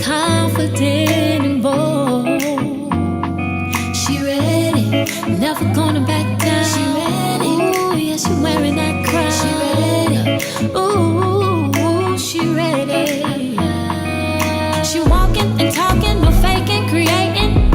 confident and bold. She ready, never gonna back down. She ready, ooh, yeah, she wearing that crown. She ready, ooh, she ready. She walking and talking, no faking, creating.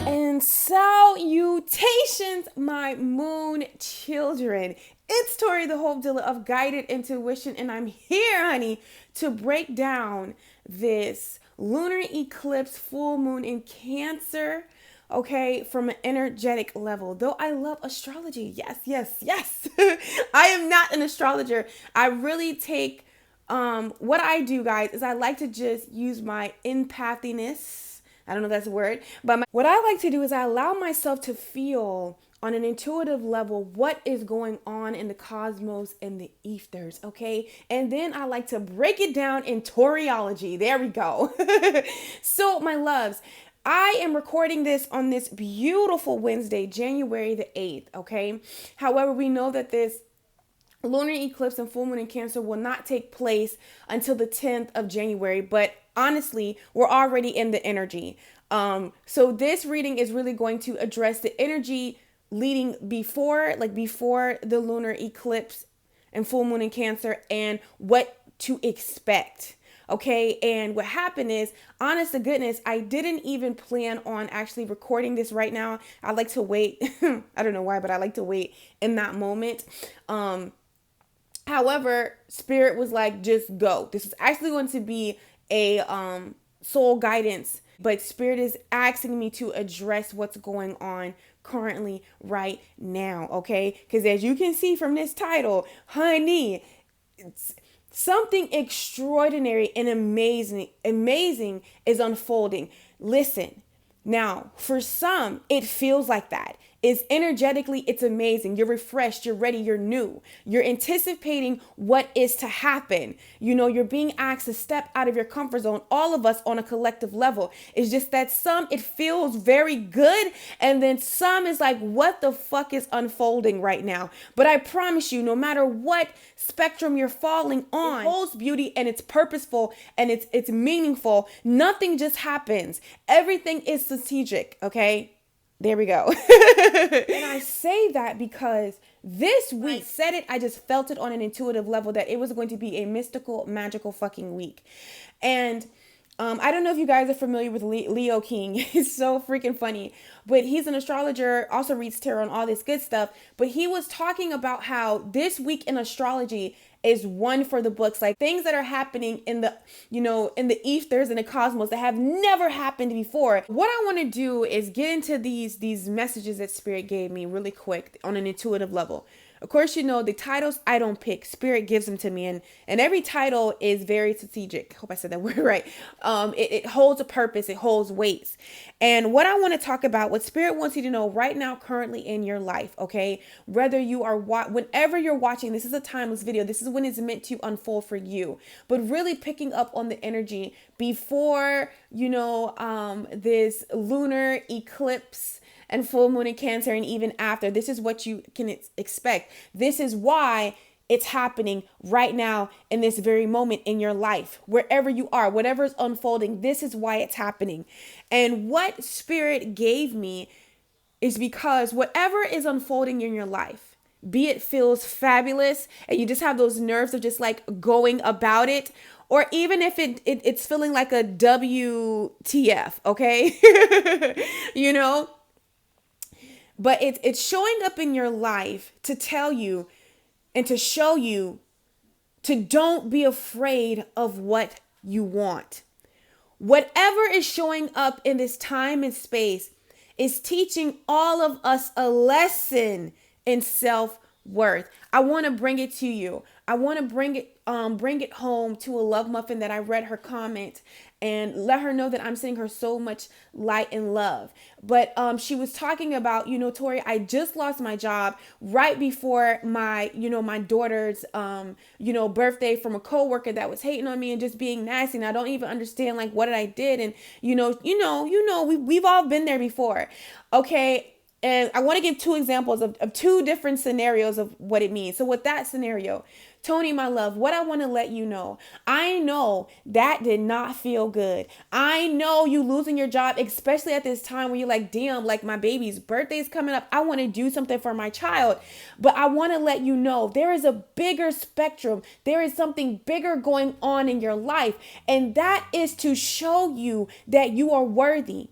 And salutations, my moon children. It's Tori, the Hope Dealer of Guided Intuition, and I'm here, honey, to break down this lunar eclipse full moon in Cancer, okay, from an energetic level. Though I love astrology, yes. I am not an astrologer. I really take, what I do, guys, is I like to just use my empathiness. I don't know if that's a word, but what I like to do is I allow myself to feel on an intuitive level what is going on in the cosmos and the ethers, okay? And then I like to break it down in Toriology. There we go. So, my loves, I am recording this on this beautiful Wednesday, January the 8th, okay? However, we know that this lunar eclipse and full moon in Cancer will not take place until the 10th of January, but honestly, we're already in the energy. So this reading is really going to address the energy leading before the lunar eclipse and full moon in Cancer and what to expect. Okay, and what happened is, honest to goodness, I didn't even plan on actually recording this right now. I like to wait. I don't know why, but I like to wait in that moment. However, Spirit was like, just go. This is actually going to be a soul guidance, but Spirit is asking me to address what's going on currently right now, okay? Because as you can see from this title, honey, it's something extraordinary and amazing is unfolding. Listen, now, for some, it feels like that. It's energetically, it's amazing. You're refreshed, you're ready, you're new. You're anticipating what is to happen. You know, you're being asked to step out of your comfort zone, all of us on a collective level. It's just that some, it feels very good. And then some is like, what the fuck is unfolding right now? But I promise you, no matter what spectrum you're falling on, it holds beauty and it's purposeful and it's meaningful. Nothing just happens. Everything is strategic, okay? There we go. And I say that because this week, I just felt it on an intuitive level that it was going to be a mystical, magical fucking week. And I don't know if you guys are familiar with Leo King. He's so freaking funny. But he's an astrologer, also reads tarot and all this good stuff. But he was talking about how this week in astrology is one for the books, like things that are happening in the, in the ethers and the cosmos that have never happened before. What I want to do is get into these messages that Spirit gave me really quick on an intuitive level. Of course, the titles I don't pick. Spirit gives them to me. And every title is very strategic. Hope I said that word right. It holds a purpose. It holds weights. And what I want to talk about, what Spirit wants you to know right now, currently in your life, okay? Whether you are, whenever you're watching, this is a timeless video. This is when it's meant to unfold for you. But really picking up on the energy before, this lunar eclipse and full moon in Cancer, and even after. This is what you can expect. This is why it's happening right now in this very moment in your life. Wherever you are, whatever is unfolding, this is why it's happening. And what Spirit gave me is because whatever is unfolding in your life, be it feels fabulous and you just have those nerves of just like going about it, or even if it's feeling like a WTF, okay? But it's showing up in your life to tell you and to show you to don't be afraid of what you want. Whatever is showing up in this time and space is teaching all of us a lesson in self-worth. I want to bring it to you. I want to bring it home to a love muffin that I read her comment and let her know that I'm sending her so much light and love. But she was talking about, Tori, I just lost my job right before my daughter's, birthday from a coworker that was hating on me and just being nasty. And I don't even understand like what I did. And, we've all been there before. Okay. And I want to give two examples of two different scenarios of what it means. So with that scenario, Tony, my love, what I want to let you know, I know that did not feel good. I know you losing your job, especially at this time when you're like, damn, like my baby's birthday is coming up. I want to do something for my child. But I want to let you know there is a bigger spectrum. There is something bigger going on in your life. And that is to show you that you are worthy,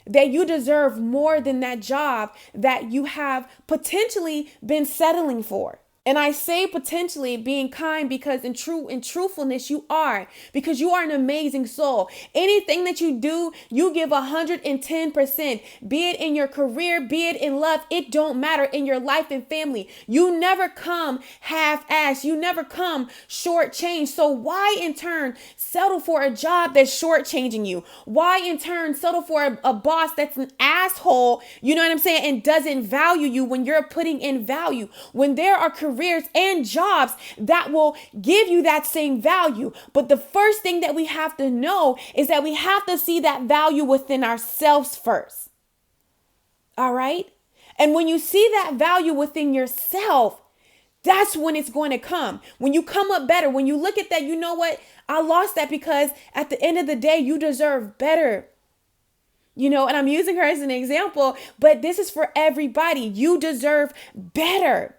that you deserve more than that job that you have potentially been settling for. And I say potentially being kind because in truthfulness, you are, because you are an amazing soul. Anything that you do, you give 110%, be it in your career, be it in love, it don't matter, in your life and family. You never come half-assed. You never come shortchanged. So why in turn settle for a job that's shortchanging you? Why in turn settle for a boss that's an asshole, you know what I'm saying, and doesn't value you when you're putting in value, when there are careers and jobs that will give you that same value? But the first thing that we have to know is that we have to see that value within ourselves first. All right? And when you see that value within yourself, that's when it's going to come. When you come up better, when you look at that, you know what? I lost that because at the end of the day, you deserve better. You know, and I'm using her as an example, but this is for everybody. You deserve better.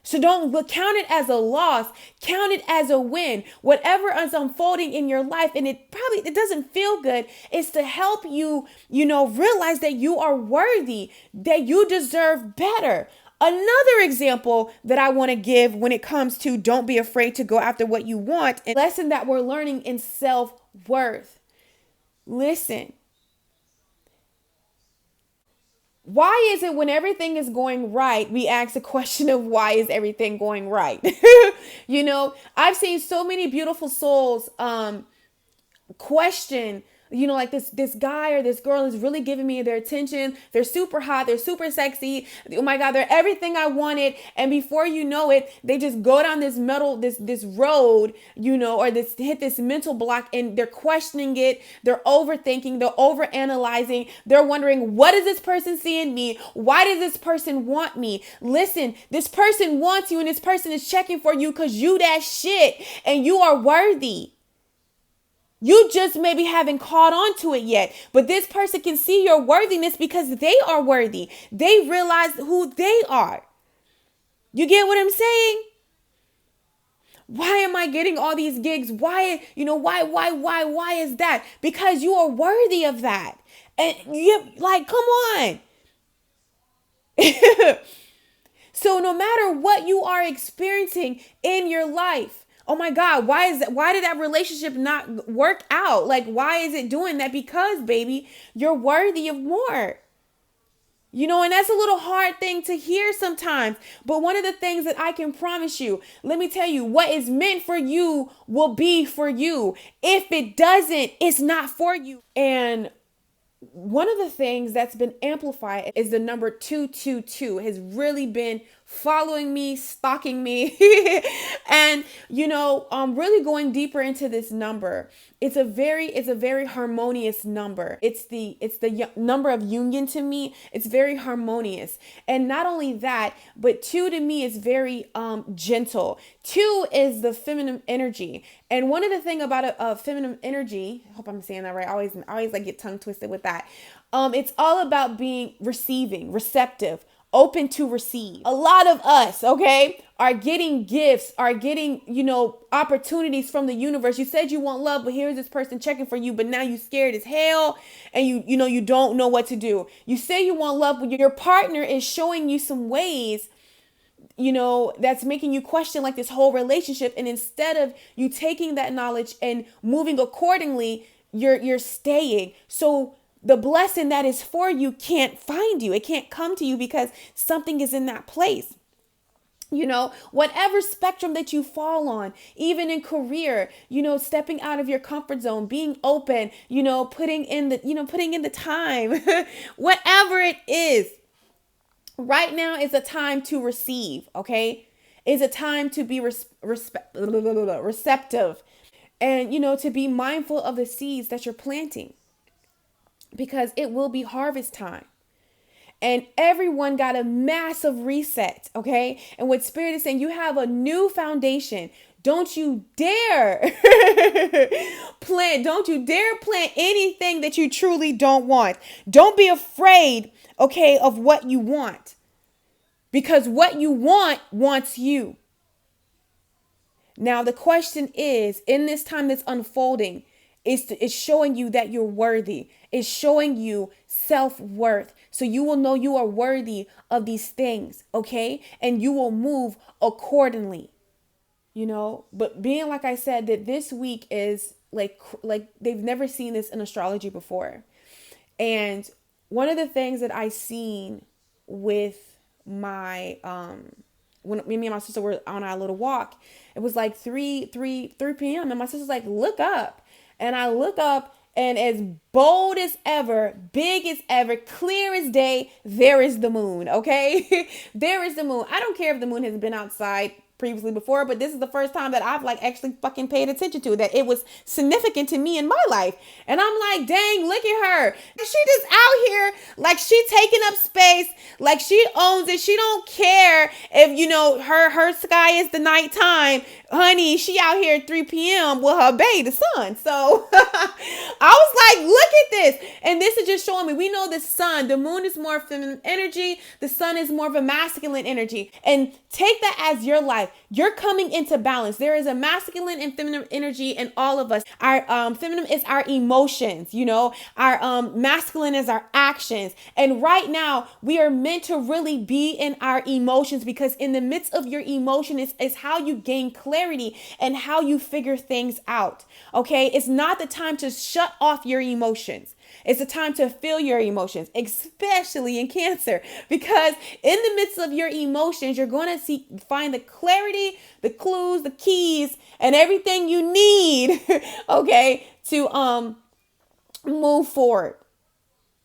So don't count it as a loss. Count it as a win. Whatever is unfolding in your life, and it doesn't feel good, is to help you, realize that you are worthy, that you deserve better. Another example that I want to give when it comes to don't be afraid to go after what you want, and lesson that we're learning in self-worth. Listen. Why is it when everything is going right, we ask the question of why is everything going right? I've seen so many beautiful souls question, like this guy or this girl is really giving me their attention. They're super hot. They're super sexy. Oh my God, they're everything I wanted. And before you know it, they just go down this road, or hit this mental block, and they're questioning it. They're overthinking. They're overanalyzing. They're wondering, what does this person see in me? Why does this person want me? Listen, this person wants you, and this person is checking for you because you that shit, and you are worthy. You just maybe haven't caught on to it yet, but this person can see your worthiness because they are worthy. They realize who they are. You get what I'm saying? Why am I getting all these gigs? Why is that? Because you are worthy of that. And come on. So no matter what you are experiencing in your life, oh my God, why did that relationship not work out? Why is it doing that? Because, baby, you're worthy of more. And that's a little hard thing to hear sometimes. But one of the things that I can promise you, let me tell you, what is meant for you will be for you. If it doesn't, it's not for you. And one of the things that's been amplified is the number 222 has really been following me, stalking me, and really going deeper into this number. It's a very harmonious number. It's the number of union to me. It's very harmonious. And not only that, but 2 to me is very gentle. 2 is the feminine energy. And one of the things about a feminine energy, I hope I'm saying that right. I always get tongue twisted with that. It's all about being receiving, receptive, open to receive. A lot of us, okay, are getting gifts, are getting, opportunities from the universe. You said you want love, but here's this person checking for you, but now you scared as hell and you don't know what to do. You say you want love, but your partner is showing you some ways, that's making you question this whole relationship. And instead of you taking that knowledge and moving accordingly, you're staying. So the blessing that is for you can't find you. It can't come to you because something is in that place. Whatever spectrum that you fall on, even in career, stepping out of your comfort zone, being open, putting in the time, whatever it is, right now is a time to receive. Okay. Is a time to be receptive and, to be mindful of the seeds that you're planting, because it will be harvest time. and everyone got a massive reset, okay? And what Spirit is saying, you have a new foundation. Don't you dare don't you dare plant anything that you truly don't want. Don't be afraid, okay, of what you want. Because what you want wants you. Now, the question is, in this time that's unfolding, it's showing you that you're worthy. It's showing you self-worth. So you will know you are worthy of these things, okay? And you will move accordingly. But being, like I said, that this week is like they've never seen this in astrology before. And one of the things that I seen with my when me and my sister were on our little walk, it was like 3 p.m. and my sister's like, look up. And I look up, and as bold as ever, big as ever, clear as day, there is the moon, okay? There is the moon. I don't care if the moon has been outside previously before, but this is the first time that I've like actually fucking paid attention to it, that it was significant to me in my life. And I'm like, dang, look at her. She just out here like she taking up space, like she owns it. She don't care if her sky is the nighttime. Honey, she out here at 3 p.m. with her babe, the sun. So I was like, look at this. And this is just showing me, we know the sun, the moon is more feminine energy. The sun is more of a masculine energy. And take that as your life. You're coming into balance. There is a masculine and feminine energy in all of us. Our feminine is our emotions, our masculine is our actions. And right now we are meant to really be in our emotions, because in the midst of your emotion is how you gain clarity and how you figure things out. Okay. It's not the time to shut off your emotions. It's a time to feel your emotions, especially in Cancer, because in the midst of your emotions, you're going to find the clarity, the clues, the keys, and everything you need, okay, to move forward,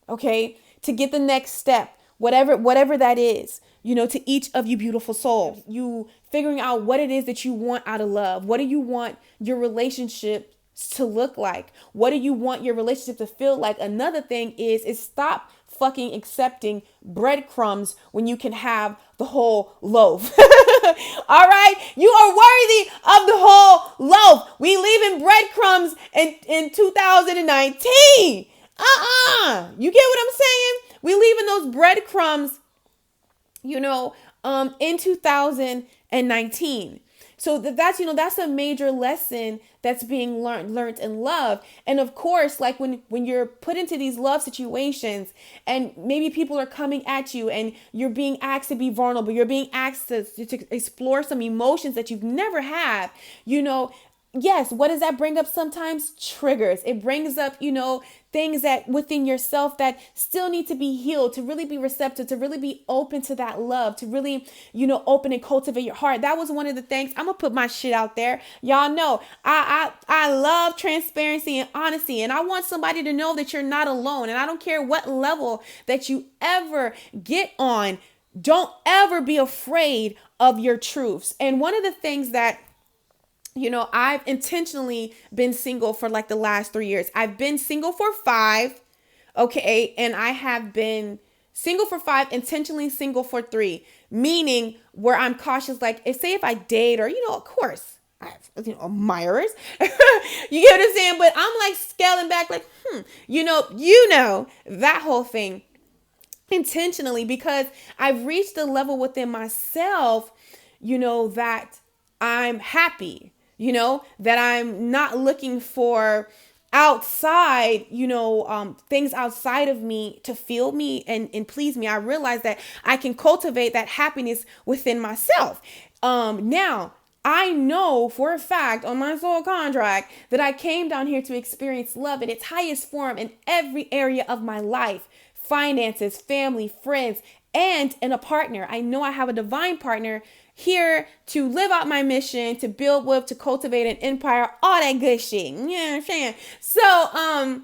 okay, to get the next step, whatever that is, to each of you beautiful souls. You figuring out what it is that you want out of love. What do you want your relationship to look like? What do you want your relationship to feel like? Another thing is stop fucking accepting breadcrumbs when you can have the whole loaf. All right, you are worthy of the whole loaf. We leaving breadcrumbs in 2019. You get what I'm saying? We leaving those breadcrumbs, in 2019. So that's a major lesson that's being learned in love. And of course, like when you're put into these love situations and maybe people are coming at you and you're being asked to be vulnerable, you're being asked to explore some emotions that you've never had, yes, what does that bring up sometimes? Triggers. It brings up, things that within yourself that still need to be healed, to really be receptive, to really be open to that love, to really, open and cultivate your heart. That was one of the things. I'm going to put my shit out there. Y'all know I love transparency and honesty, and I want somebody to know that you're not alone. And I don't care what level that you ever get on. Don't ever be afraid of your truths. And one of the things that I've intentionally been single for like the last 3 years. I've been single for 5. Okay. And I have been single for 5, intentionally single for 3, meaning where I'm cautious. Like if I date or, of course I have, admirers, you get what I'm saying? But I'm like scaling back, like, that whole thing intentionally, because I've reached a level within myself, that I'm happy. That I'm not looking for outside, things outside of me to feel me and please me. I realize that I can cultivate that happiness within myself. Now, I know for a fact on my soul contract that I came down here to experience love in its highest form in every area of my life. Finances, family, friends, and in a partner. I know I have a divine partner here to live out my mission, to build with, to cultivate an empire, all that good shit. You know what I'm saying? So,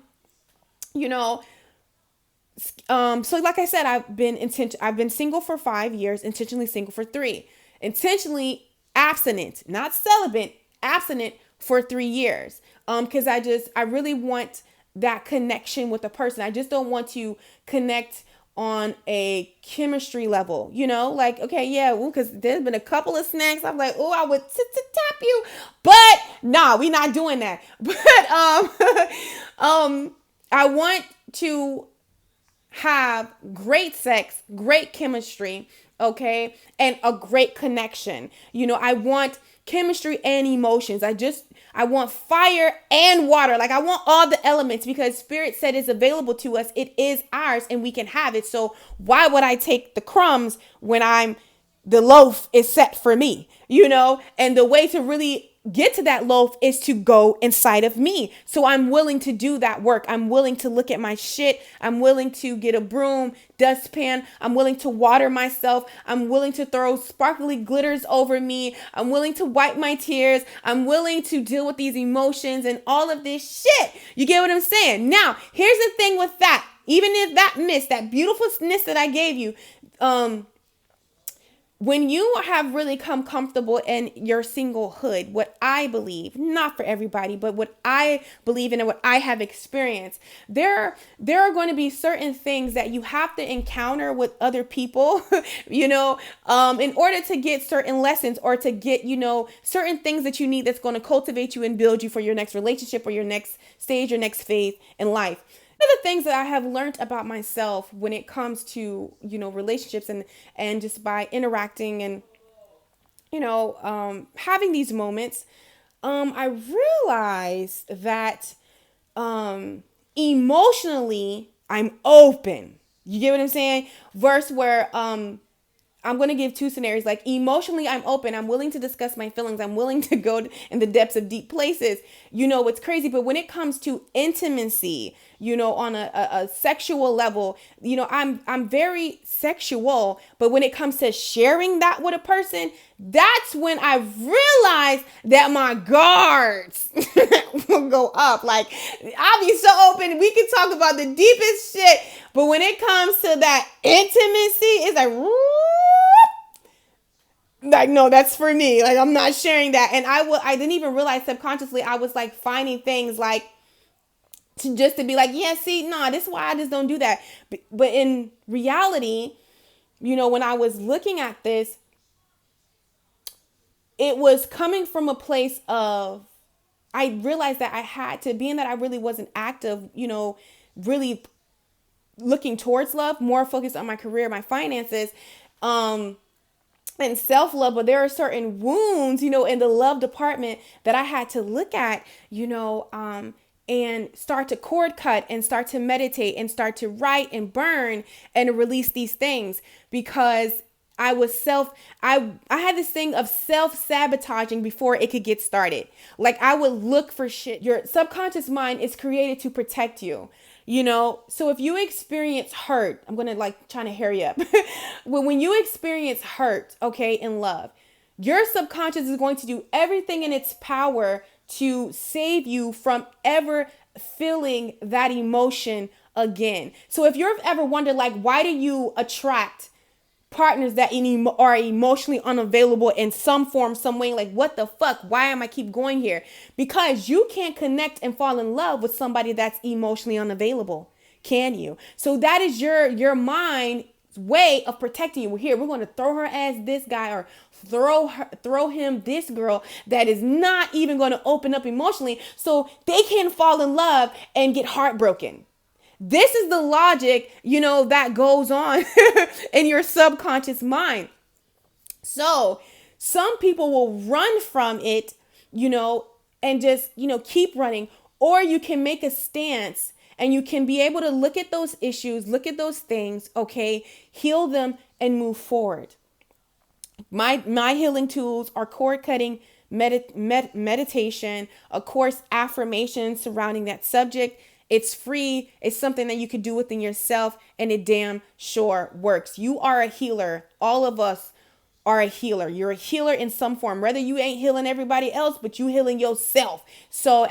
so like I said, I've been single for 5 years, intentionally single for 3, intentionally abstinent, not celibate, abstinent for 3 years. Because I really want that connection with a person. I just don't want to connect on a chemistry level, like, okay, yeah, because there's been a couple of snacks. I'm like, oh, I would tap you, but nah, we not doing that. But I want to have great sex, great chemistry, okay, and a great connection. I want chemistry and emotions. I want fire and water. Like, I want all the elements, because Spirit said it's available to us. It is ours and we can have it. So why would I take the crumbs when the loaf is set for me, and the way to really get to that loaf is to go inside of me. So I'm willing to do that work. I'm willing to look at my shit. I'm willing to get a broom, dustpan. I'm willing to water myself. I'm willing to throw sparkly glitters over me. I'm willing to wipe my tears. I'm willing to deal with these emotions and all of this shit. You get what I'm saying? Now, here's the thing with that. Even if that mist, that beautifulness that I gave you, when you have really come comfortable in your singlehood, what I believe, not for everybody, but what I believe in and what I have experienced, there are going to be certain things that you have to encounter with other people, in order to get certain lessons, or to get, certain things that you need that's going to cultivate you and build you for your next relationship or your next stage, your next phase in life. One of the things that I have learned about myself when it comes to, relationships and just by interacting and, having these moments, I realized that emotionally I'm open. You get what I'm saying? Verse where I'm going to give two scenarios. Like, emotionally, I'm open. I'm willing to discuss my feelings. I'm willing to go in the depths of deep places. It's crazy. But when it comes to intimacy, on a sexual level, I'm very sexual. But when it comes to sharing that with a person, that's when I realized that my guards will go up. Like, I'll be so open. We can talk about the deepest shit. But when it comes to that intimacy, it's like, no, that's for me. Like, I'm not sharing that. And I didn't even realize subconsciously I was like finding things like to be like, yeah, see, nah, this is why I just don't do that. But in reality, when I was looking at this, it was coming from a place of, I realized that I had to, being that I really wasn't active, really looking towards love, more focused on my career, my finances, and self-love. But there are certain wounds, in the love department that I had to look at, and start to cord cut and start to meditate and start to write and burn and release these things, because I had this thing of self-sabotaging before it could get started. Like, I would look for shit. Your subconscious mind is created to protect you. So if you experience hurt, I'm going to trying to hurry up. When you experience hurt, okay, in love, your subconscious is going to do everything in its power to save you from ever feeling that emotion again. So if you've ever wondered, why do you attract partners that are emotionally unavailable in some form, some way, what the fuck? Why am I keep going here? Because you can't connect and fall in love with somebody that's emotionally unavailable. Can you? So that is your mind's way of protecting you. Here, we're going to throw her as this guy, or throw him this girl that is not even going to open up emotionally, so they can fall in love and get heartbroken. This is the logic, that goes on in your subconscious mind. So some people will run from it, and just, keep running. Or you can make a stance and you can be able to look at those issues, look at those things, okay, heal them and move forward. My healing tools are cord cutting, meditation, of course, affirmations surrounding that subject. It's free. It's something that you could do within yourself, and it damn sure works. You are a healer. All of us are a healer. You're a healer in some form, whether you ain't healing everybody else, but you healing yourself. So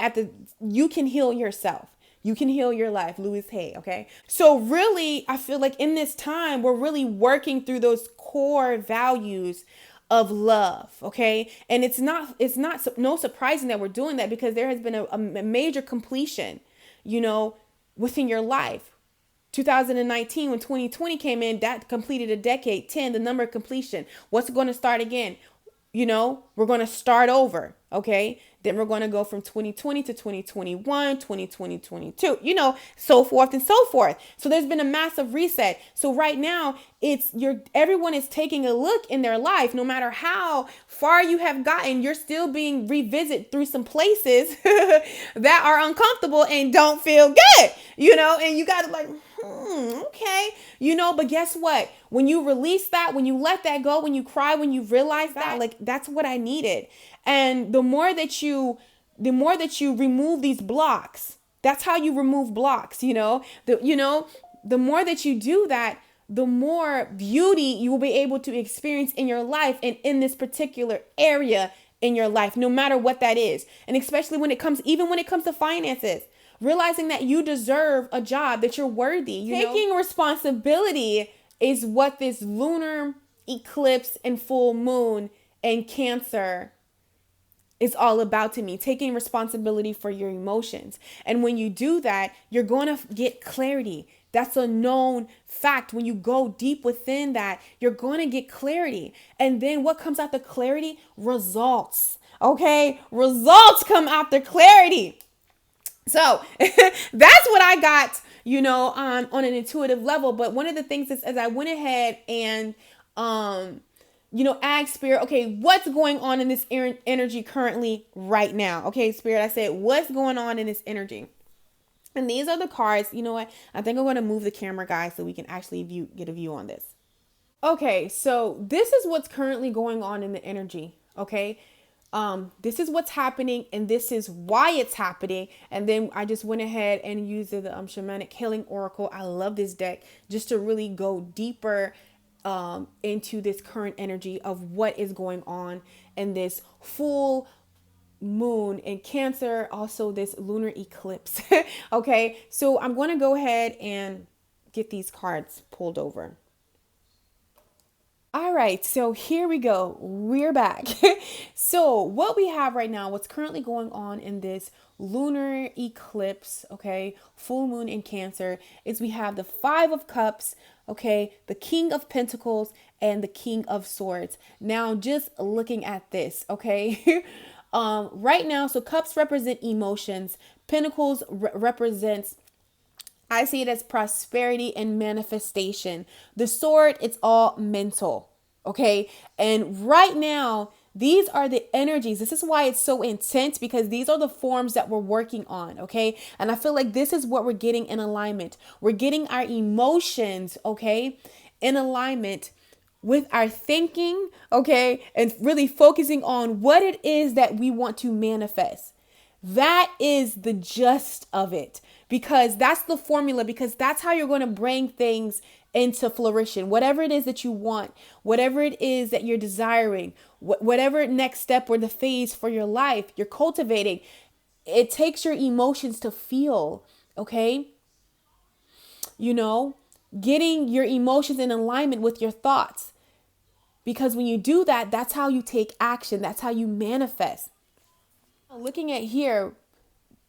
you can heal yourself. You can heal your life. Louis Hay. Okay. So really, I feel like in this time, we're really working through those core values of love. Okay. And it's not no surprising that we're doing that, because there has been a major completion, within your life. 2019, when 2020 came in, that completed a decade. 10, the number of completion. What's going to start again? We're going to start over. Okay. Then we're going to go from 2020 to 2021, 2020, 22, so forth and so forth. So there's been a massive reset. So right now everyone is taking a look in their life. No matter how far you have gotten, you're still being revisited through some places that are uncomfortable and don't feel good, and you got to like, okay, but guess what? When you release that, when you let that go, when you cry, when you realize that, like, that's what I needed. And the more that you remove these blocks, that's how you remove blocks, the more that you do that, the more beauty you will be able to experience in your life and in this particular area in your life, no matter what that is. And especially when it comes to finances, realizing that you deserve a job, that you're worthy, taking responsibility is what this lunar eclipse and full moon and Cancer is all about to me. Taking responsibility for your emotions. And when you do that, you're going to get clarity. That's a known fact. When you go deep within that, you're going to get clarity. And then what comes after clarity? Results. Okay? Results come after clarity. So that's what I got, on an intuitive level. But one of the things is, as I went ahead and, ask Spirit, okay, what's going on in this energy currently right now? Okay, Spirit, I said, what's going on in this energy? And these are the cards. You know what? I think I'm going to move the camera, guys, so we can actually get a view on this. Okay, so this is what's currently going on in the energy. Okay. This is what's happening, and this is why it's happening. And then I just went ahead and used the Shamanic Healing Oracle. I love this deck just to really go deeper into this current energy of what is going on in this full moon in Cancer, also this lunar eclipse. Okay, so I'm going to go ahead and get these cards pulled over. All right, so here we go. We're back. So what we have right now, what's currently going on in this lunar eclipse, okay, full moon in Cancer, is we have the 5 of Cups, okay, the King of Pentacles, and the King of Swords. Now, just looking at this, okay, right now, so Cups represent emotions, Pentacles represents, I see it as prosperity and manifestation. The sword, it's all mental. Okay. And right now, these are the energies. This is why it's so intense, because these are the forms that we're working on. Okay. And I feel like this is what we're getting in alignment. We're getting our emotions, okay, in alignment with our thinking, okay, and really focusing on what it is that we want to manifest. That is the gist of it, because that's the formula, because that's how you're going to bring things into flourishing. Whatever it is that you want, whatever it is that you're desiring, whatever next step or the phase for your life you're cultivating, it takes your emotions to feel, okay? Getting your emotions in alignment with your thoughts. Because when you do that, that's how you take action. That's how you manifest. Looking at here,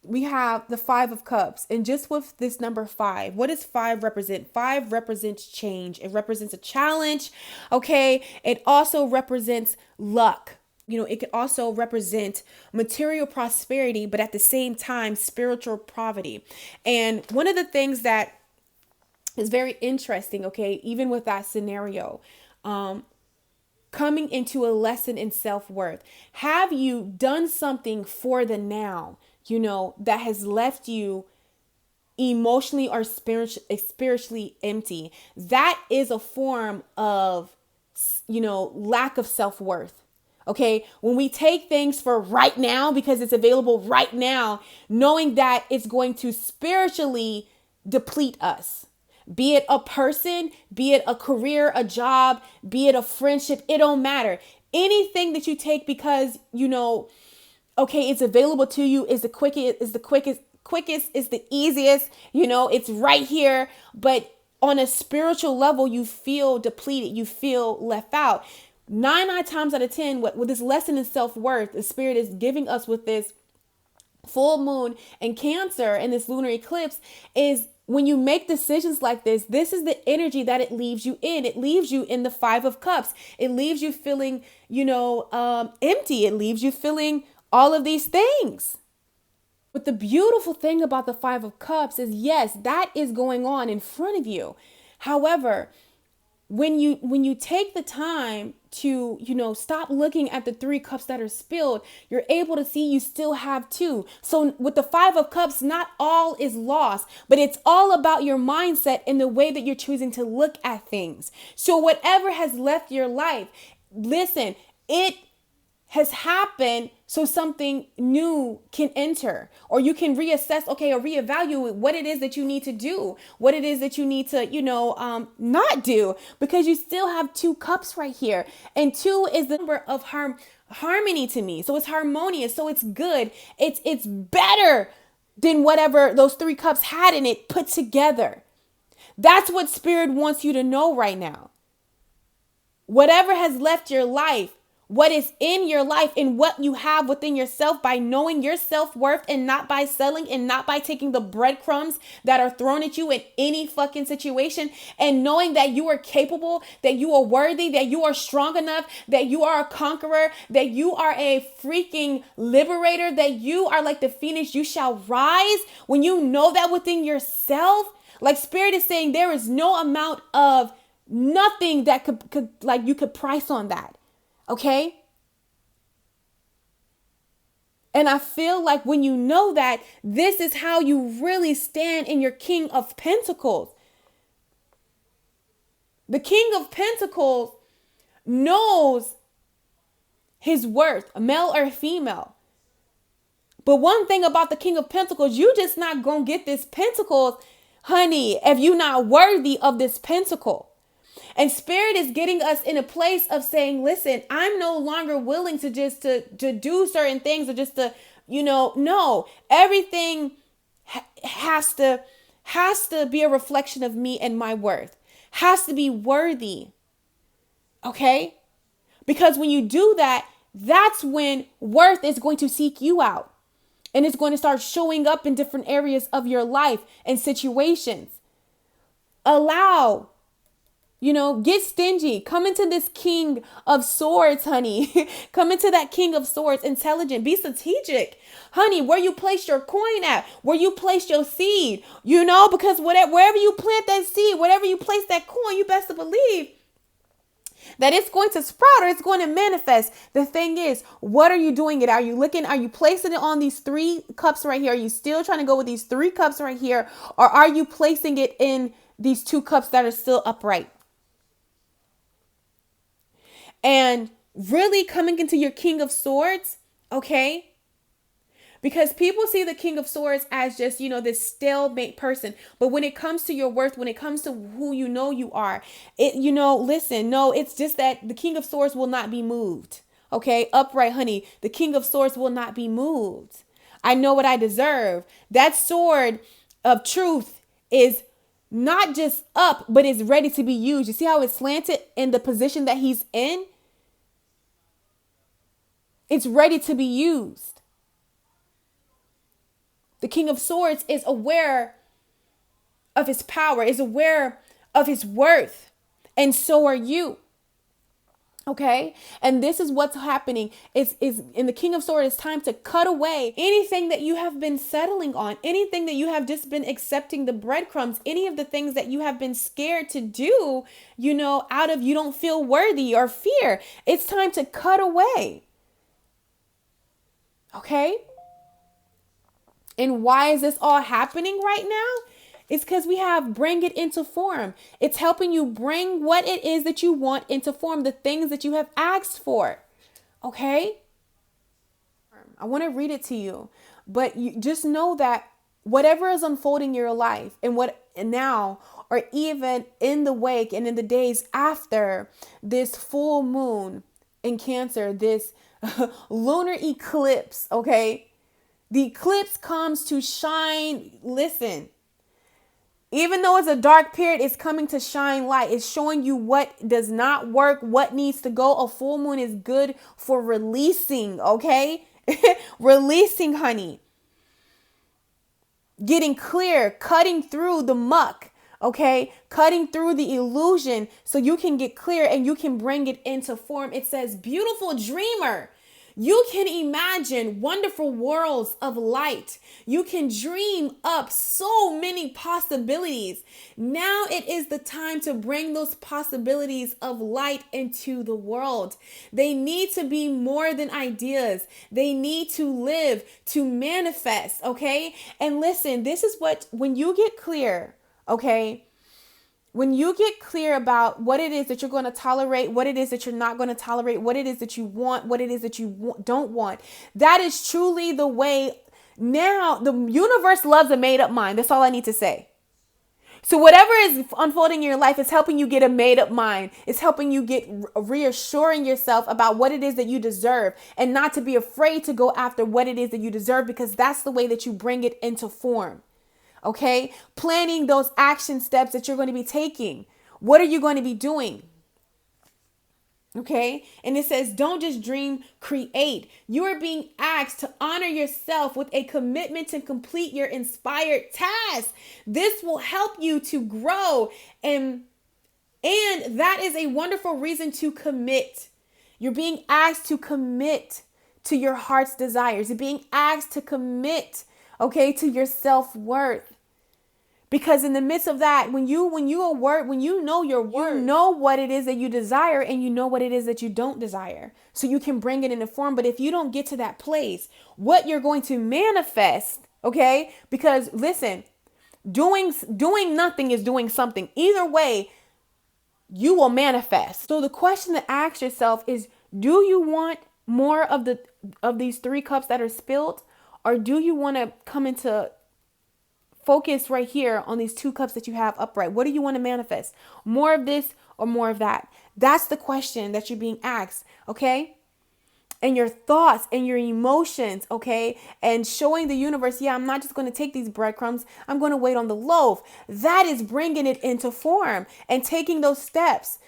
we have the 5 of Cups, and just with this number 5, what does 5 represent? 5 represents change. It represents a challenge. Okay. It also represents luck. It could also represent material prosperity, but at the same time, spiritual poverty. And one of the things that is very interesting, okay, even with that scenario, coming into a lesson in self-worth. Have you done something for the now, that has left you emotionally or spiritually empty? That is a form of, lack of self-worth. Okay. When we take things for right now, because it's available right now, knowing that it's going to spiritually deplete us. Be it a person, be it a career, a job, be it a friendship, it don't matter. Anything that you take because, okay, it's available to you, is the quickest, is the easiest, it's right here. But on a spiritual level, you feel depleted, you feel left out. 9 times out of 10, with this lesson in self-worth, the Spirit is giving us with this full moon and Cancer and this lunar eclipse, is when you make decisions like this is the energy that it leaves you in. It leaves you in the 5 of Cups. It leaves you feeling, empty. It leaves you feeling all of these things. But the beautiful thing about the 5 of Cups is, yes, that is going on in front of you. However, when you take the time to, stop looking at the 3 cups that are spilled, you're able to see you still have 2. So with the 5 of Cups, not all is lost, but it's all about your mindset and the way that you're choosing to look at things. So whatever has left your life, listen, it has happened so something new can enter, or you can reassess, or reevaluate what it is that you need to do, what it is that you need to, not do, because you still have 2 cups right here. And 2 is the number of harmony to me. So it's harmonious. So it's good. It's better than whatever those 3 cups had in it put together. That's what Spirit wants you to know right now. Whatever has left your life, what is in your life and what you have within yourself, by knowing your self-worth and not by selling and not by taking the breadcrumbs that are thrown at you in any fucking situation, and knowing that you are capable, that you are worthy, that you are strong enough, that you are a conqueror, that you are a freaking liberator, that you are like the phoenix, you shall rise. When you know that within yourself, like Spirit is saying, there is no amount of nothing that could like you could price on that. Okay? And I feel like when you know that, this is how you really stand in your King of Pentacles. The King of Pentacles knows his worth, male or female. But one thing about the King of Pentacles, you just not gonna get this Pentacles, honey, if you're not worthy of this Pentacle. And Spirit is getting us in a place of saying, listen, I'm no longer willing to just to do certain things, or just to, no, everything has to be a reflection of me and my worth, has to be worthy. Okay? Because when you do that, that's when worth is going to seek you out, and it's going to start showing up in different areas of your life and situations. Allow, get stingy. Come into this King of Swords, honey. Come into that King of Swords, intelligent. Be strategic, honey, where you place your coin at, where you place your seed, because wherever you plant that seed, wherever you place that coin, you best to believe that it's going to sprout, or it's going to manifest. The thing is, what are you doing it? Are you placing it on these 3 cups right here? Are you still trying to go with these 3 cups right here? Or are you placing it in these 2 cups that are still upright? And really coming into your King of Swords, okay? Because people see the King of Swords as just, this stalemate person. But when it comes to your worth, when it comes to who you are, listen, no, it's just that the King of Swords will not be moved. Okay? Upright, honey. The King of Swords will not be moved. I know what I deserve. That sword of truth is not just up, but is ready to be used. You see how it's slanted in the position that he's in? It's ready to be used. The King of Swords is aware of his power, is aware of his worth, and so are you. Okay? And this is what's happening. Is in the King of Swords, it's time to cut away anything that you have been settling on, anything that you have just been accepting the breadcrumbs, any of the things that you have been scared to do, out of you don't feel worthy or fear. It's time to cut away. Okay? And why is this all happening right now? It's because we have bring it into form. It's helping you bring what it is that you want into form, the things that you have asked for. Okay? I want to read it to you, but you just know that whatever is unfolding in your life and now, or even in the wake and in the days after this full moon in Cancer, this lunar eclipse, okay? The eclipse comes to shine. Listen, even though it's a dark period, it's coming to shine light. It's showing you what does not work, what needs to go. A full moon is good for releasing, okay? Releasing, honey. getting clear, cutting through the muck, okay? Cutting through the illusion so you can get clear and you can bring it into form. It says, beautiful dreamer. You can imagine wonderful worlds of light. You can dream up so many possibilities. Now it is the time to bring those possibilities of light into the world. They need to be more than ideas. They need to live, to manifest, okay? And listen, this is what, when you get clear, okay? When you get clear about what it is that you're going to tolerate, what it is that you're not going to tolerate, what it is that you want, what it is that you don't want, that is truly the way. Now, the universe loves a made up mind. That's all I need to say. So whatever is unfolding in your life is helping you get a made up mind. It's helping you get reassuring yourself about what it is that you deserve and not to be afraid to go after what it is that you deserve, because that's the way that you bring it into form. Okay, planning those action steps that you're going to be taking. What are you going to be doing? Okay, and it says, don't just dream, create. You are being asked to honor yourself with a commitment to complete your inspired task. This will help you to grow, and that is a wonderful reason to commit. You're being asked to commit to your heart's desires. You're being asked to commit, okay, to your self-worth. Because in the midst of that, when you know your word, you know what it is that you desire and you know what it is that you don't desire. So you can bring it into form. But if you don't get to that place, what you're going to manifest, okay? Because listen, doing nothing is doing something. Either way, you will manifest. So the question to ask yourself is, do you want more of these 3 cups that are spilled? Or do you want to come into focus right here on these 2 cups that you have upright? What do you want to manifest? More of this or more of that? That's the question that you're being asked, okay? And your thoughts and your emotions, okay? And showing the universe, yeah, I'm not just going to take these breadcrumbs. I'm going to wait on the loaf. That is bringing it into form and taking those steps,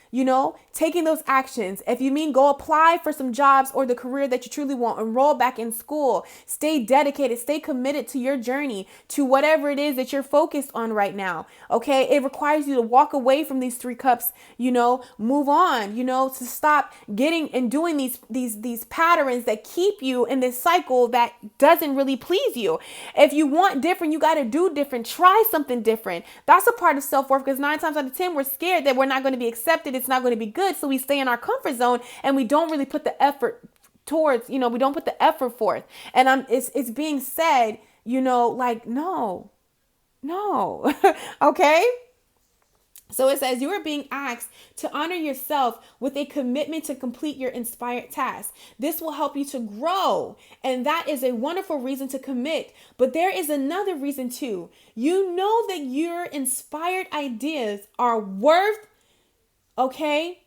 taking those actions. If you mean go apply for some jobs or the career that you truly want, enroll back in school, stay dedicated, stay committed to your journey, to whatever it is that you're focused on right now. Okay. It requires you to walk away from these 3 cups, move on, to stop getting and doing these patterns that keep you in this cycle that doesn't really please you. If you want different, you got to do different, try something different. That's a part of self-worth, because 9 times out of 10, we're scared that we're not going to be accepted. It's not going to be good. So we stay in our comfort zone and we don't really put the effort towards, we don't put the effort forth. And it's being said, no, okay. So it says you are being asked to honor yourself with a commitment to complete your inspired task. This will help you to grow. And that is a wonderful reason to commit. But there is another reason too. You know that your inspired ideas are worth, okay,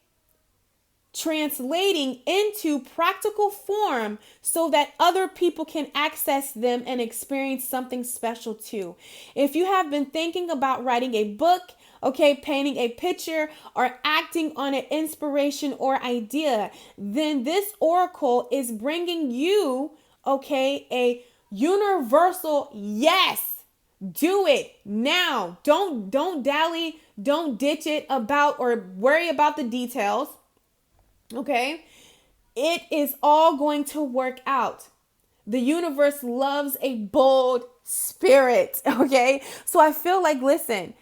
translating into practical form so that other people can access them and experience something special too. If you have been thinking about writing a book, okay, painting a picture, or acting on an inspiration or idea, then this oracle is bringing you, okay, a universal yes. Do it now. Don't dally, don't ditch it about or worry about the details. Okay? It is all going to work out. The universe loves a bold spirit, okay? So I feel like, listen,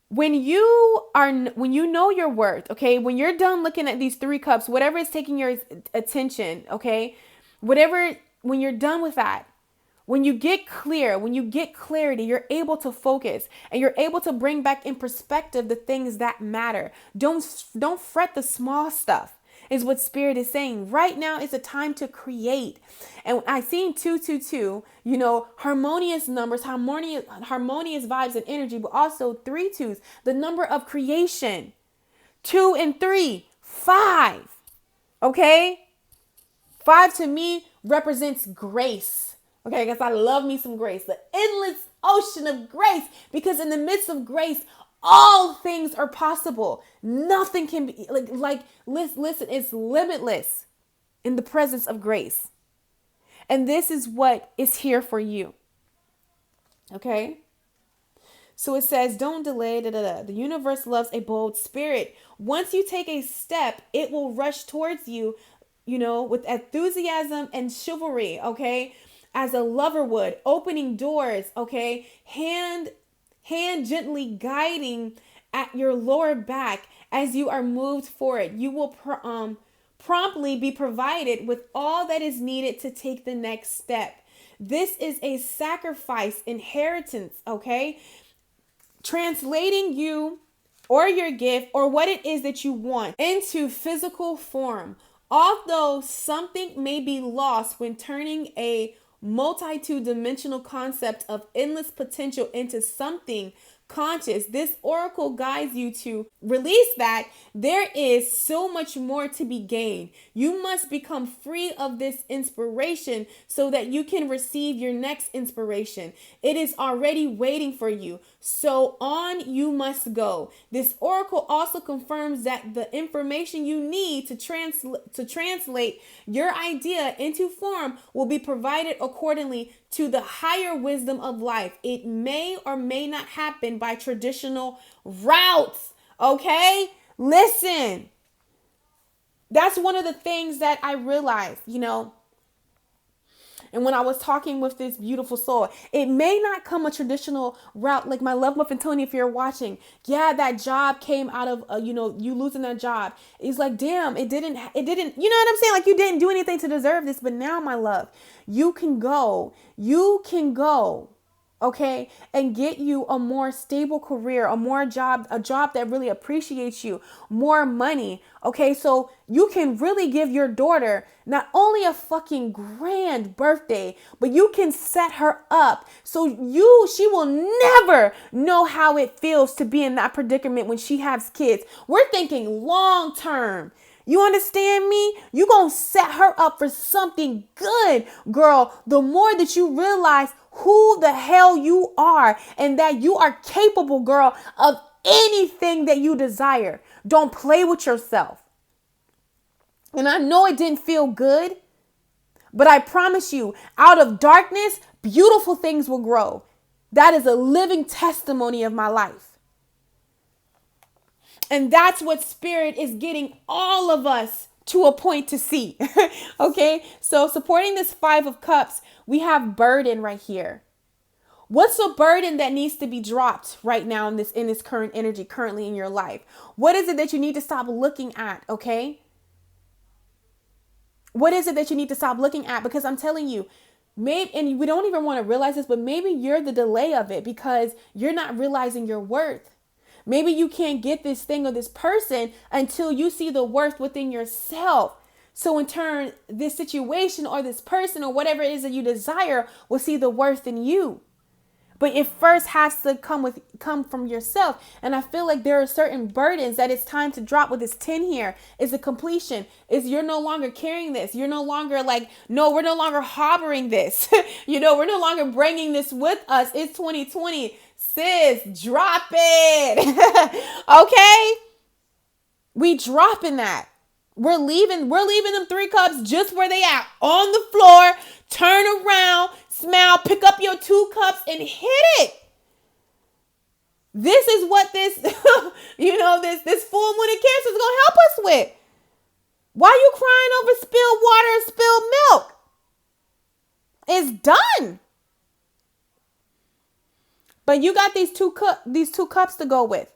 when you know your worth, okay, when you're done looking at these 3 cups, whatever is taking your attention, okay, when you're done with that, when you get clear, when you get clarity, you're able to focus and you're able to bring back in perspective the things that matter. Don't fret the small stuff, is what Spirit is saying. Right now is a time to create. And I seen 222, harmonious numbers, harmonious vibes and energy, but also 3 2s, the number of creation. 2 and 3, 5. Okay? 5 to me represents grace. Okay, because I love me some grace, the endless ocean of grace, because in the midst of grace, all things are possible. Nothing can be listen, it's limitless in the presence of grace. And this is what is here for you. Okay. So it says, don't delay. Da, da, da. The universe loves a bold spirit. Once you take a step, it will rush towards you, with enthusiasm and chivalry. Okay. As a lover would, opening doors. Okay. Hand gently guiding at your lower back as you are moved forward. You will promptly be provided with all that is needed to take the next step. This is a sacrifice inheritance, okay? Translating you or your gift or what it is that you want into physical form. Although something may be lost when turning a multi-dimensional concept of endless potential into something conscious, this oracle guides you to release that there is so much more to be gained. You must become free of this inspiration so that you can receive your next inspiration. It is already waiting for you. So on you must go. This oracle also confirms that the information you need to translate your idea into form will be provided accordingly to the higher wisdom of life. It may or may not happen by traditional routes. Okay? Listen. That's one of the things that I realized, and when I was talking with this beautiful soul, it may not come a traditional route. Like my love muffin Tony, if you're watching, yeah, that job came out of, you losing that job. It's like, damn, it didn't, you know what I'm saying? Like you didn't do anything to deserve this. But now, my love, you can go, okay, and get you a more stable career, a job that really appreciates you, more money. Okay, so you can really give your daughter not only a fucking grand birthday, but you can set her up so she will never know how it feels to be in that predicament when she has kids. We're thinking long term. You understand me? You gonna set her up for something good, girl. The more that you realize who the hell you are and that you are capable, girl, of anything that you desire. Don't play with yourself. And I know it didn't feel good, but I promise you, out of darkness, beautiful things will grow. That is a living testimony of my life. And that's what Spirit is getting all of us to a point to see. Okay, so supporting this 5 of Cups, we have burden right here. What's a burden that needs to be dropped right now in this current energy, currently in your life? What is it that you need to stop looking at? Okay, what is it that you need to stop looking at? Because I'm telling you, maybe, and we don't even want to realize this, but maybe you're the delay of it because you're not realizing your worth. Maybe you can't get this thing or this person until you see the worth within yourself. So in turn, this situation or this person or whatever it is that you desire will see the worth in you. But it first has to come from yourself. And I feel like there are certain burdens that it's time to drop with this 10 here. Is a completion. Is you're no longer carrying this. You're no longer we're no longer harboring this. We're no longer bringing this with us. It's 2020. Sis, drop it. Okay? We dropping that. We're leaving them 3 cups just where they at. On the floor. Turn around. Smile. Pick up your 2 cups and hit it. This is what this, this full moon in Cancer is going to help us with. Why are you crying over spilled water and spilled milk? It's done. But you got these two cups to go with.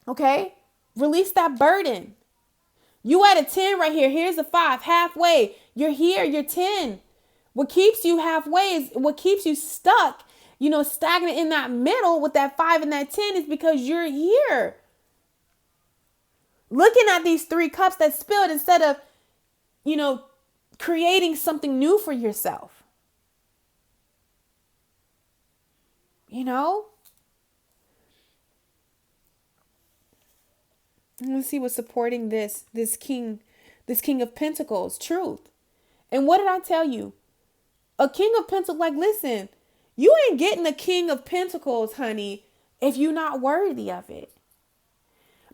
Okay? Release that burden. You at a 10 right here. Here's a 5, halfway. You're here, you're 10. What keeps you halfway is what keeps you stuck, stagnant in that middle with that 5 and that 10 is because you're here. Looking at these 3 cups that spilled instead of, creating something new for yourself. Let's see what's supporting this king of pentacles, truth. And what did I tell you? A king of pentacles, listen, you ain't getting a king of pentacles, honey, if you're not worthy of it.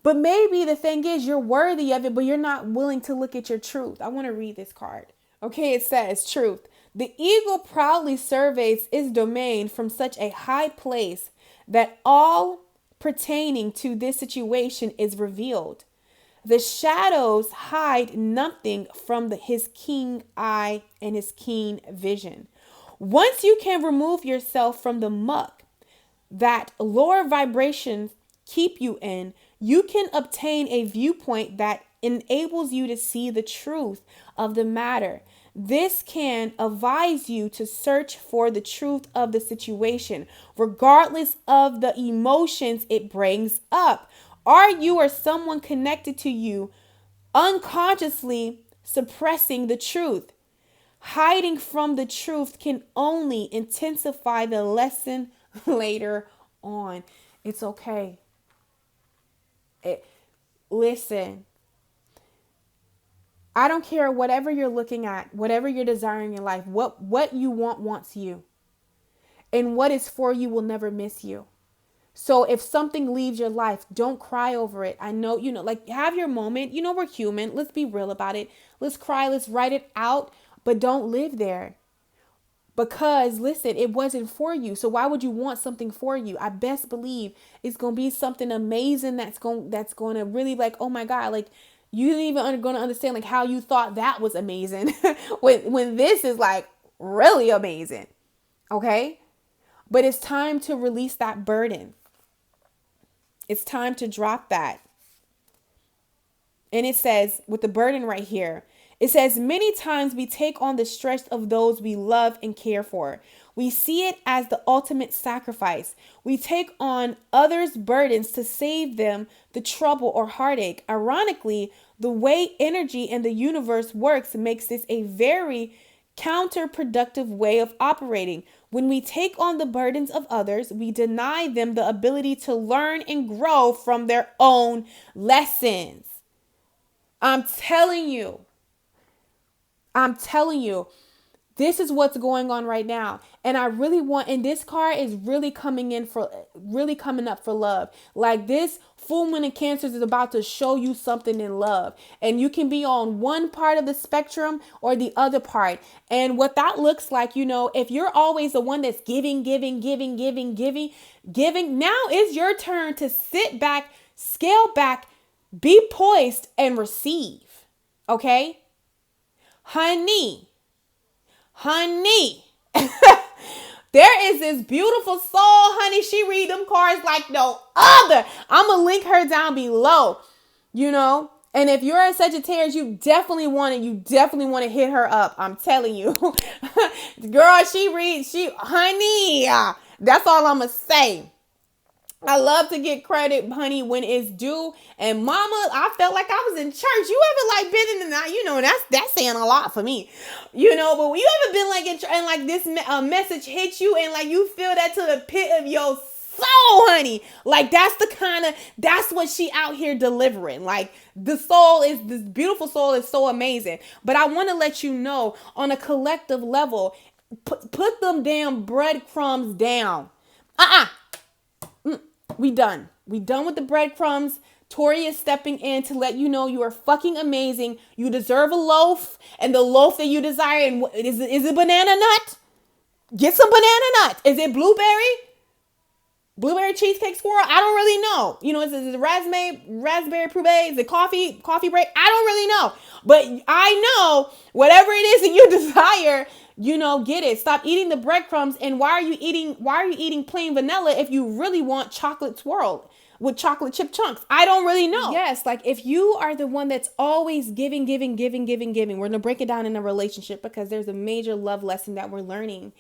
But maybe the thing is you're worthy of it, but you're not willing to look at your truth. I want to read this card. Okay, it says truth. The eagle proudly surveys its domain from such a high place that all pertaining to this situation is revealed. The shadows hide nothing from his keen eye and his keen vision. Once you can remove yourself from the muck that lower vibrations keep you in, you can obtain a viewpoint that enables you to see the truth of the matter. This can advise you to search for the truth of the situation, regardless of the emotions it brings up. Are you or someone connected to you unconsciously suppressing the truth? Hiding from the truth can only intensify the lesson later on. It's okay. Listen, I don't care whatever you're looking at, whatever you're desiring in life, what you want wants you. And what is for you will never miss you. So if something leaves your life, don't cry over it. I know, like have your moment. We're human. Let's be real about it. Let's cry. Let's write it out. But don't live there. Because listen, it wasn't for you. So why would you want something for you? I best believe it's going to be something amazing that's going to really like, oh my God, like you ain't even going to understand like how you thought that was amazing when this is like really amazing. Okay? But it's time to release that burden. It's time to drop that. And it says, with the burden right here, it says, many times we take on the stress of those we love and care for. We see it as the ultimate sacrifice. We take on others' burdens to save them the trouble or heartache. Ironically, the way energy in the universe works makes this a very counterproductive way of operating. When we take on the burdens of others, we deny them the ability to learn and grow from their own lessons. I'm telling you, this is what's going on right now. And I really want, and this card is really coming up for love. Like this full moon in Cancer is about to show you something in love. And you can be on one part of the spectrum or the other part. And what that looks like, if you're always the one that's giving, now is your turn to sit back, scale back, be poised and receive. Okay? Honey, there is this beautiful soul, honey. She read them cards like no other. I'm going to link her down below, and if you're a Sagittarius, you definitely want to hit her up. I'm telling you, girl, honey, that's all I'm going to say. I love to get credit, honey, when it's due. And mama, I felt like I was in church. You ever like been in the, that's saying a lot for me, but you ever been like in church and like this message hits you and like you feel that to the pit of your soul, honey. Like that's what she out here delivering. Like this beautiful soul is so amazing. But I want to let you know on a collective level, put them damn breadcrumbs down. We done with the breadcrumbs. Tori is stepping in to let you know you are fucking amazing. You deserve a loaf, and the loaf that you desire, and is it banana nut? Get some banana nut. Is it blueberry cheesecake swirl? I don't really know. Is it raspberry puree? Is it coffee break? I don't really know. But I know whatever it is that you desire, get it. Stop eating the breadcrumbs. And why are you eating plain vanilla if you really want chocolate swirl with chocolate chip chunks? I don't really know. Yes, like if you are the one that's always giving, we're going to break it down in a relationship because there's a major love lesson that we're learning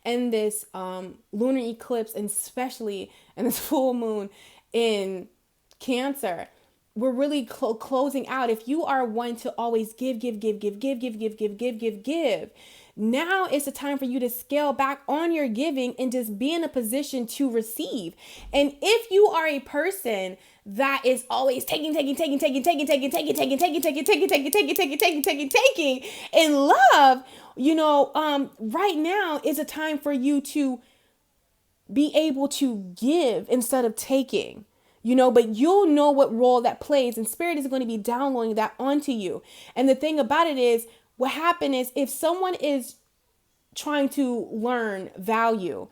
in this lunar eclipse, and especially in this full moon in Cancer. We're really closing out. If you are one to always give, now it's the time for you to scale back on your giving and just be in a position to receive. And if you are a person that is always taking in love, right now is a time for you to be able to give instead of taking. But you'll know what role that plays, and Spirit is going to be downloading that onto you. And the thing about it is, what happened is if someone is trying to learn value,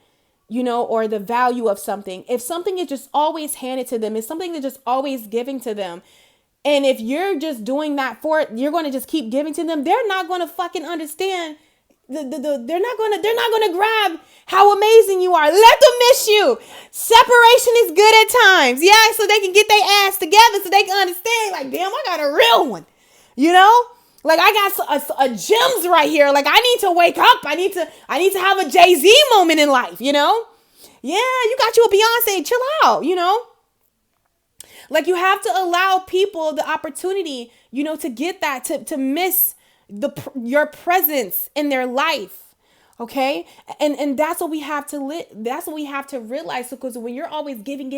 or the value of something. If something is just always handed to them, if something is just always giving to them, and if you're just doing that for it, you're going to just keep giving to them, they're not going to fucking understand. They're not gonna grab how amazing you are. Let them miss you. Separation is good at times. Yeah, so they can get their ass together so they can understand, like, damn, I got a real one. Like, I got a gems right here. Like, I need to wake up. I need to have a Jay-Z moment in life, Yeah, you got you a Beyonce. Chill out, Like, you have to allow people the opportunity, to get that, to miss your presence in their life. Okay. And that's what we have to that's what we have to realize. Because when you're always giving,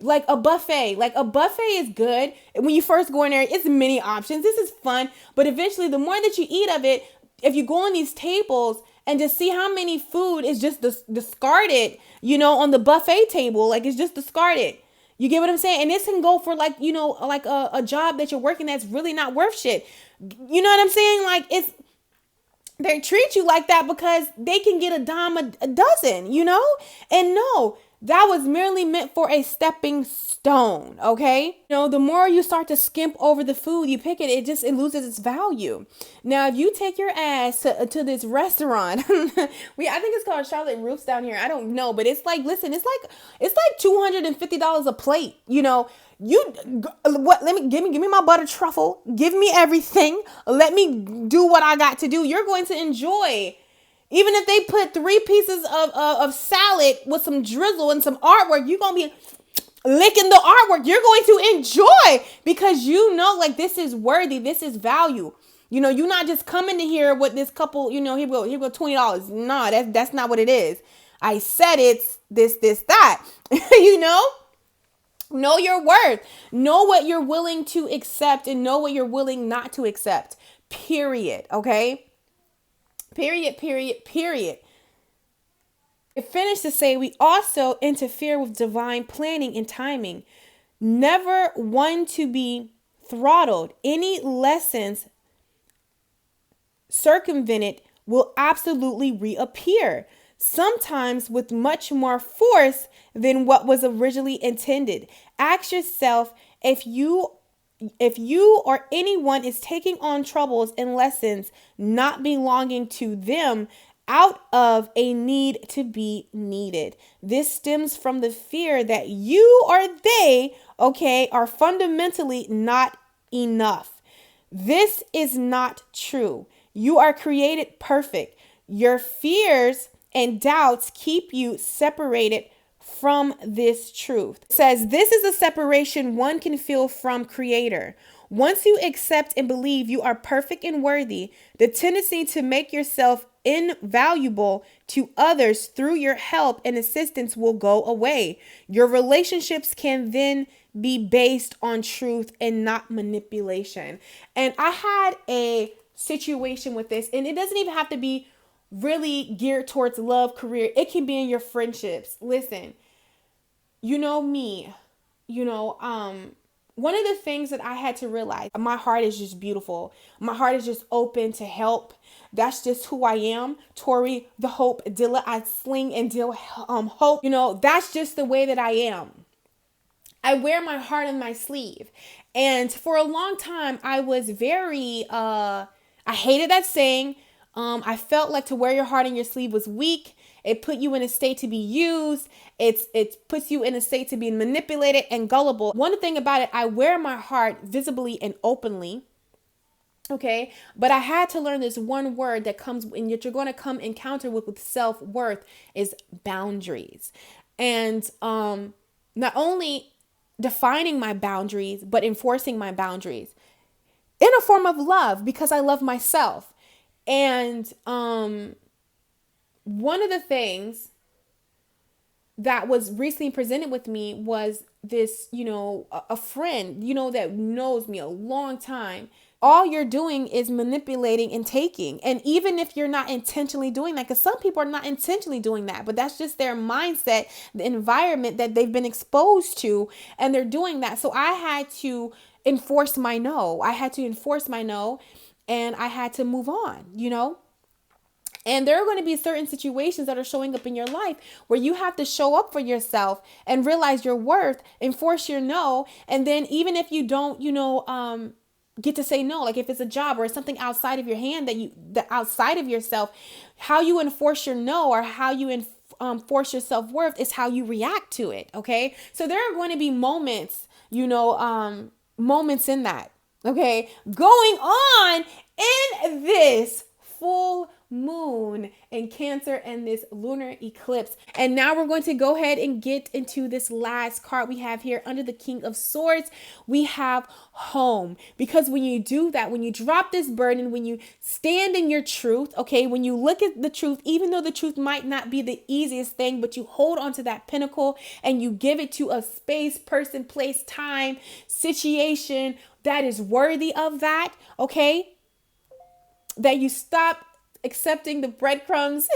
like a buffet is good. When you first go in there, it's many options. This is fun. But eventually, the more that you eat of it, if you go on these tables and just see how many food is just discarded, on the buffet table, like it's just discarded. You get what I'm saying? And this can go for like a job that you're working that's really not worth shit. You know what I'm saying? Like, they treat you like that because they can get a dime a dozen, And no, that was merely meant for a stepping stone, okay? The more you start to skimp over the food you pick it loses its value. Now, if you take your ass to this restaurant, I think it's called Charlotte Ruth's down here. I don't know, but it's like, listen, it's like $250 a plate. Give me my butter truffle. Give me everything. Let me do what I got to do. You're going to enjoy. Even if they put 3 pieces of salad with some drizzle and some artwork, you're going to be licking the artwork. You're going to enjoy because like, this is worthy. This is value. You're not just coming to here with this couple, here we go $20. No, that's not what it is. I said it's this, that, Know your worth. Know what you're willing to accept and know what you're willing not to accept. Period. Okay? Period. It finished to say, we also interfere with divine planning and timing. Never one to be throttled. Any lessons circumvented will absolutely reappear, sometimes with much more force than what was originally intended. Ask yourself if you or anyone is taking on troubles and lessons not belonging to them out of a need to be needed. This stems from the fear that you or they, are fundamentally not enough. This is not true. You are created perfect. Your fears and doubts keep you separated from this truth. It says this is a separation one can feel from Creator. Once you accept and believe you are perfect and worthy, the tendency to make yourself invaluable to others through your help and assistance will go away. Your relationships can then be based on truth and not manipulation. And I had a situation with this, and it doesn't even have to be really geared towards love, career. It can be in your friendships. Listen, me, one of the things that I had to realize, my heart is just beautiful. My heart is just open to help. That's just who I am. Tori, the hope dealer. I sling and deal hope. That's just the way that I am. I wear my heart on my sleeve. And for a long time, I was very, I hated that saying. I felt like to wear your heart on your sleeve was weak. It put you in a state to be used. It puts you in a state to be manipulated and gullible. One thing about it, I wear my heart visibly and openly. Okay. But I had to learn this one word that comes and you're going to come encounter with self-worth is boundaries. And not only defining my boundaries, but enforcing my boundaries in a form of love because I love myself. And one of the things that was recently presented with me was this, a friend, that knows me a long time. All you're doing is manipulating and taking. And even if you're not intentionally doing that, because some people are not intentionally doing that, but that's just their mindset, the environment that they've been exposed to, and they're doing that. So I had to enforce my no. And I had to move on, And there are going to be certain situations that are showing up in your life where you have to show up for yourself and realize your worth, enforce your no. And then even if you don't, get to say no, like if it's a job or something outside of your hand that outside of yourself, how you enforce your no or how you enforce your self-worth is how you react to it. Okay. So there are going to be moments, moments in that. Okay. Going on in this full moon in Cancer and this lunar eclipse. And now we're going to go ahead and get into this last card we have here under the King of Swords. We have home, because when you do that, when you drop this burden, when you stand in your truth, okay, when you look at the truth, even though the truth might not be the easiest thing, but you hold on to that pinnacle and you give it to a space, person, place, time, situation that is worthy of that, okay, that you stop accepting the breadcrumbs,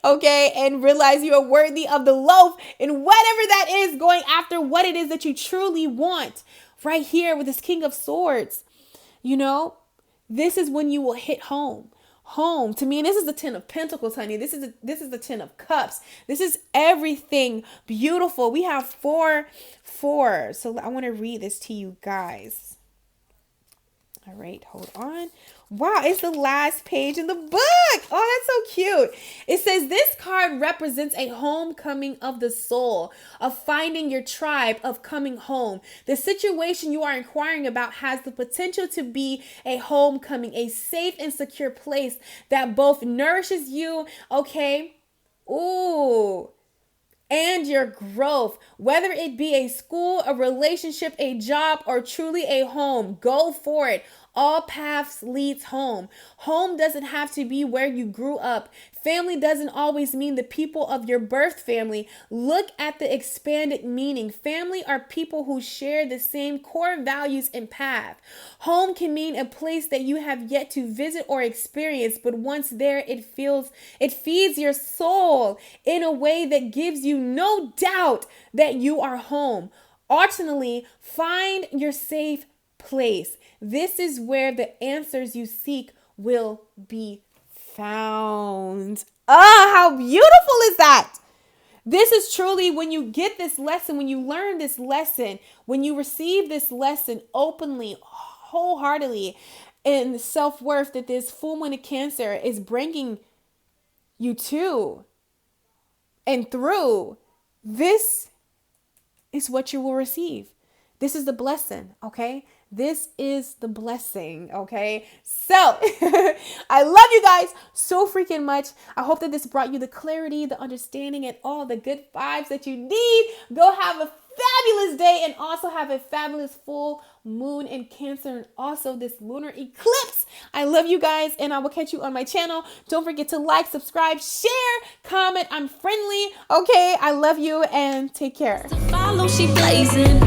okay, and realize you are worthy of the loaf and whatever that is, going after what it is that you truly want. Right here with this King of Swords, this is when you will hit home. Home to me, and this is the 10 of Pentacles, honey. This is the 10 of Cups. This is everything beautiful. We have 4. So I want to read this to you guys. All right, hold on. Wow, it's the last page in the book. Oh, that's so cute. It says this card represents a homecoming of the soul, of finding your tribe, of coming home. The situation you are inquiring about has the potential to be a homecoming, a safe and secure place that both nourishes you, okay? Ooh. And your growth, whether it be a school, a relationship, a job, or truly a home. Go for it. All paths leads home. Home doesn't have to be where you grew up. Family doesn't always mean the people of your birth family. Look at the expanded meaning. Family are people who share the same core values and path. Home can mean a place that you have yet to visit or experience, but once there, it feeds your soul in a way that gives you no doubt that you are home. Ultimately, find your safe place. This is where the answers you seek will be found. How beautiful is that? This is truly when you get this lesson, when you learn this lesson, when you receive this lesson openly, wholeheartedly, and self-worth that this full moon of Cancer is bringing you to and through. This is what you will receive. This is the blessing, okay? This is the blessing, okay? So, I love you guys so freaking much. I hope that this brought you the clarity, the understanding, and all the good vibes that you need. Go have a fabulous day and also have a fabulous full moon in Cancer and also this lunar eclipse. I love you guys, and I will catch you on my channel. Don't forget to like, subscribe, share, comment. I'm friendly, okay? I love you, and take care. Follow, she blazing.